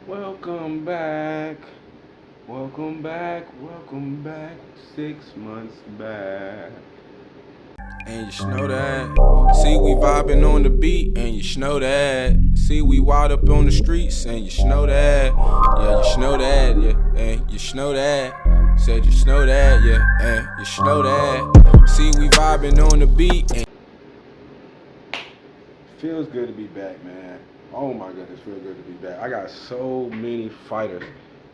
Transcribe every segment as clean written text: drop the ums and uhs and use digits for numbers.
Welcome back. Welcome back. Welcome back. 6 months back. And you know that. See, we vibing on the beat, and you know that. See, we wild up on the streets, and you know that. Yeah, you know that, yeah, and you know that. Said you know that, yeah, and you know that. See, we vibing on the beat, and Feels good to be back, man. Oh my goodness, feels good to be back. I got so many fighters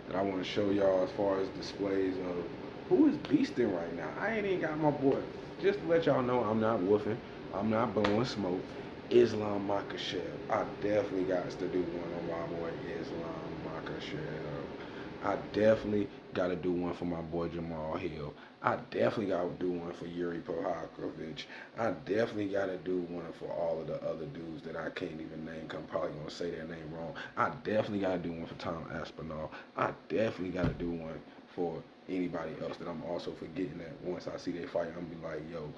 that I want to show y'all as far as displays of who is beasting right now. I ain't even got my boy. Just to let y'all know, I'm not woofing. I'm not blowing smoke. Islam Makhachev. I definitely got to do one on my boy Islam Makhachev. I definitely got to do one for my boy Jamal Hill. I definitely got to do one for Yuri Prohakovich. I definitely got to do one for all of the other dudes that I can't even name. 'Cause I'm probably gonna say their name wrong. I definitely got to do one for Tom Aspinall. I definitely got to do one for anybody else that I'm also forgetting that once I see they fight, I'm gonna be like, yo,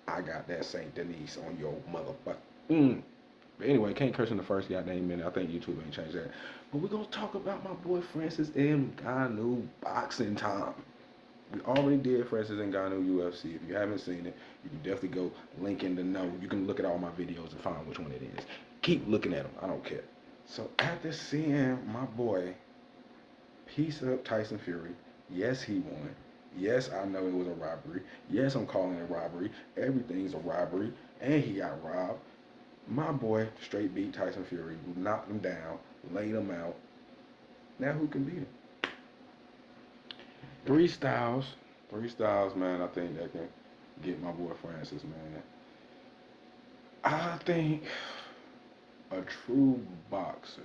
I got that Saint Denis on your motherfucker. But anyway, can't curse in the first goddamn minute. I think YouTube ain't changed that. But we're gonna talk about my boy Francis Ngannou boxing time. We already did Francis Ngannou UFC. If you haven't seen it, you can definitely go link in the know. You can look at all my videos and find which one it is. Keep looking at them. I don't care. So after seeing my boy piece up Tyson Fury, yes he won. Yes, I know it was a robbery. Yes, I'm calling it a robbery. Everything's a robbery, and he got robbed. My boy straight beat Tyson Fury, knocked him down, laid him out. Now who can beat him? Three styles. Three styles, man, I think that can get my boy Francis, man. I think a true boxer.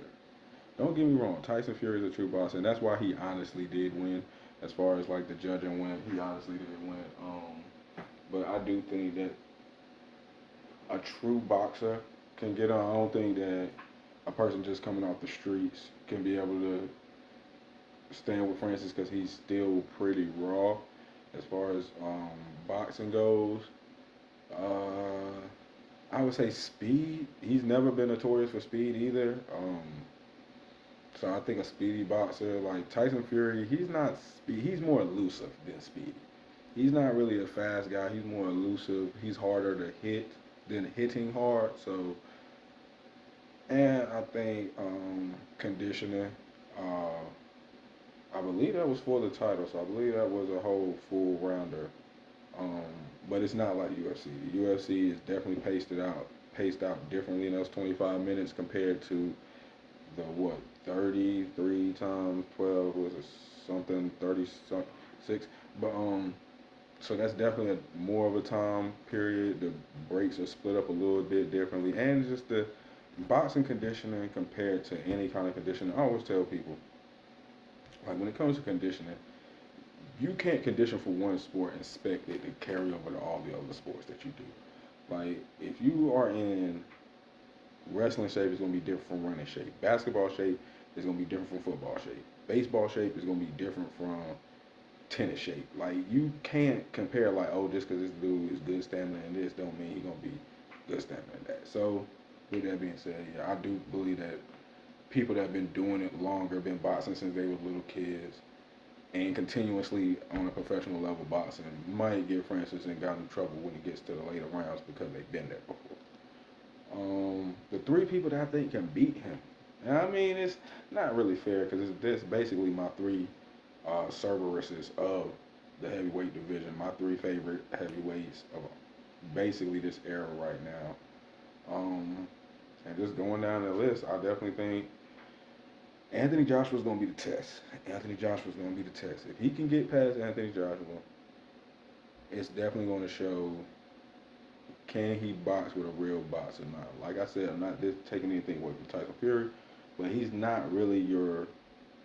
Don't get me wrong, Tyson Fury is a true boxer, and that's why he honestly did win. As far as like the judging went, he honestly did win. But I do think that a true boxer can get on. I don't think that a person just coming off the streets can be able to stand with Francis because he's still pretty raw as far as boxing goes. Uh, I would say speed. He's never been notorious for speed either. So I think a speedy boxer like Tyson Fury, he's not speed. He's more elusive than speedy. He's not really a fast guy. He's more elusive. He's harder to hit than hitting hard. So, and I think conditioning. Uh, I believe that was for the title, so I believe that was a whole full rounder. Um, but it's not like UFC. The UFC is definitely paced out differently in those 25 minutes compared to the what 33 times 12 was it something 36. But so that's definitely more of a time period. The breaks are split up a little bit differently, and just the boxing conditioning compared to any kind of conditioning. I always tell people like when it comes to conditioning, you can't condition for one sport and expect it to carry over to all the other sports that you do. Like if you are in wrestling shape, it's gonna be different from running shape. Basketball shape is gonna be different from football shape. Baseball shape is gonna be different from tennis shape. Like you can't compare like, oh, just because this dude is good stamina in this, don't mean he's gonna be good stamina in that. So with that being said, yeah, I do believe that people that have been doing it longer, been boxing since they were little kids, and continuously on a professional level boxing might get Francis and got in trouble when it gets to the later rounds because they've been there before. The three people that I think can beat him. And I mean, it's not really fair because this basically my three Cerberuses of the heavyweight division. My three favorite heavyweights of basically this era right now. And just going down the list, I definitely think Anthony Joshua's going to be the test. Anthony Joshua's going to be the test. If he can get past Anthony Joshua, it's definitely going to show can he box with a real boxer or not. Like I said, I'm not just taking anything away from Tyson Fury, but he's not really your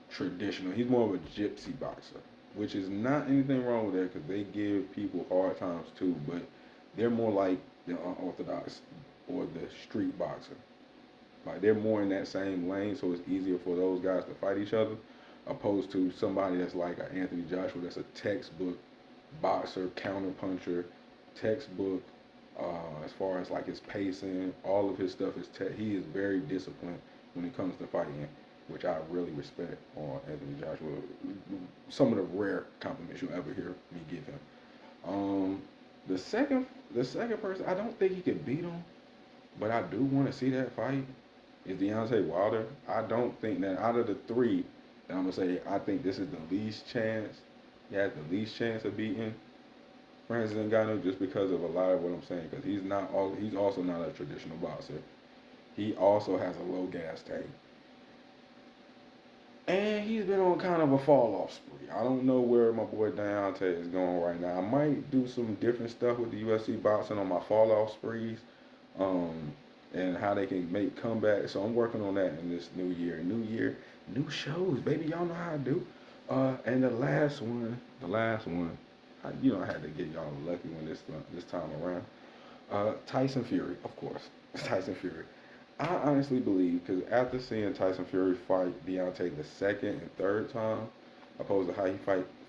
traditional. He's more of a gypsy boxer, which is not anything wrong with that because they give people hard times too, but they're more like the unorthodox or the street boxer. Like they're more in that same lane, so it's easier for those guys to fight each other, opposed to somebody that's like an Anthony Joshua, that's a textbook boxer, counter puncher, textbook. As far as like his pacing, all of his stuff is he is very disciplined when it comes to fighting, which which I really respect on Anthony Joshua. Some of the rare compliments you'll ever hear me give him. The second person, I don't think he could beat him, but I do want to see that fight. Is Deontay Wilder. I don't think that out of the three, that I'm gonna say I think this is the least chance. He has the least chance of beating Francis Ngannou just because of a lot of what I'm saying. Because he's also not a traditional boxer. He also has a low gas tank. And he's been on kind of a fall off spree. I don't know where my boy Deontay is going right now. I might do some different stuff with the UFC boxing on my fall off sprees, and how they can make comebacks. So I'm working on that in this new year. New year, new shows, baby. Y'all know how I do. And the last one, I had to get y'all a lucky one this time around. Tyson Fury, of course. Tyson Fury. I honestly believe, because after seeing Tyson Fury fight Deontay the second and third time, opposed to how he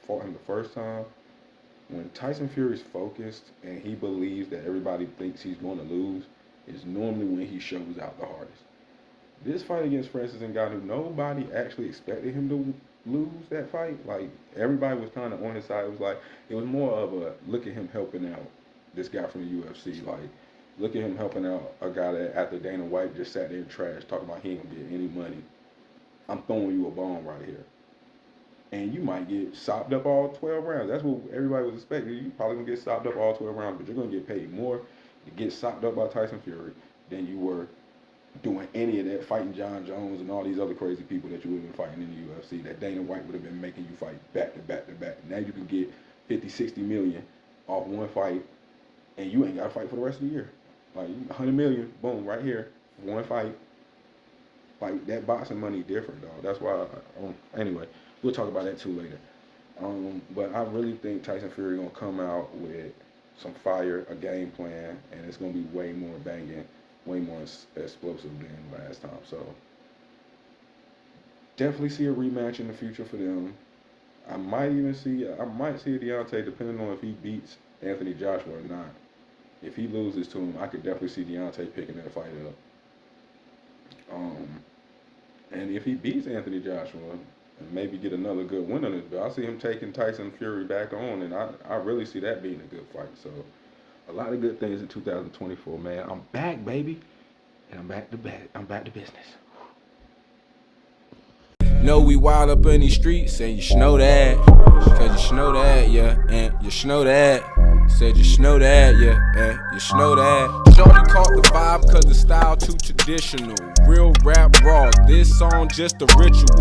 fought him the first time, when Tyson Fury's focused and he believes that everybody thinks he's going to lose, is normally when he shows out the hardest. This fight against Francis Ngannou, nobody actually expected him to lose that fight. Like, everybody was kind of on his side. It was more of a look at him helping out this guy from the UFC. Like, look at him helping out a guy that after Dana White just sat there and trash, talking about he ain't gonna get any money. I'm throwing you a bomb right here. And you might get sopped up all 12 rounds. That's what everybody was expecting. You probably gonna get sopped up all 12 rounds, but you're gonna get paid more to get sopped up by Tyson Fury than you were doing any of that, fighting John Jones and all these other crazy people that you would have been fighting in the UFC, that Dana White would have been making you fight back to back to back. Now you can get 50, 60 million off one fight, and you ain't got to fight for the rest of the year. Like, 100 million, boom, right here, one fight. Like, that boxing money different, dog. That's why, anyway, we'll talk about that too later. But I really think Tyson Fury gonna come out with some fire, a game plan, and it's gonna be way more banging, way more explosive than last time. So definitely see a rematch in the future for them. I might see Deontay, depending on if he beats Anthony Joshua or not. If he loses to him, I could definitely see Deontay picking that fight up. And if he beats Anthony Joshua and maybe get another good win on it, but I see him taking Tyson Fury back on, and I really see that being a good fight. So a lot of good things in 2024, man. I'm back, baby, and I'm back to business. Know we wild up in these streets, and you should know that. Cause you should know that, yeah, and you should know that. Said you should know that, yeah, and you should know that. Shorty caught the vibe cause the style too traditional. Real rap raw, this song just a ritual.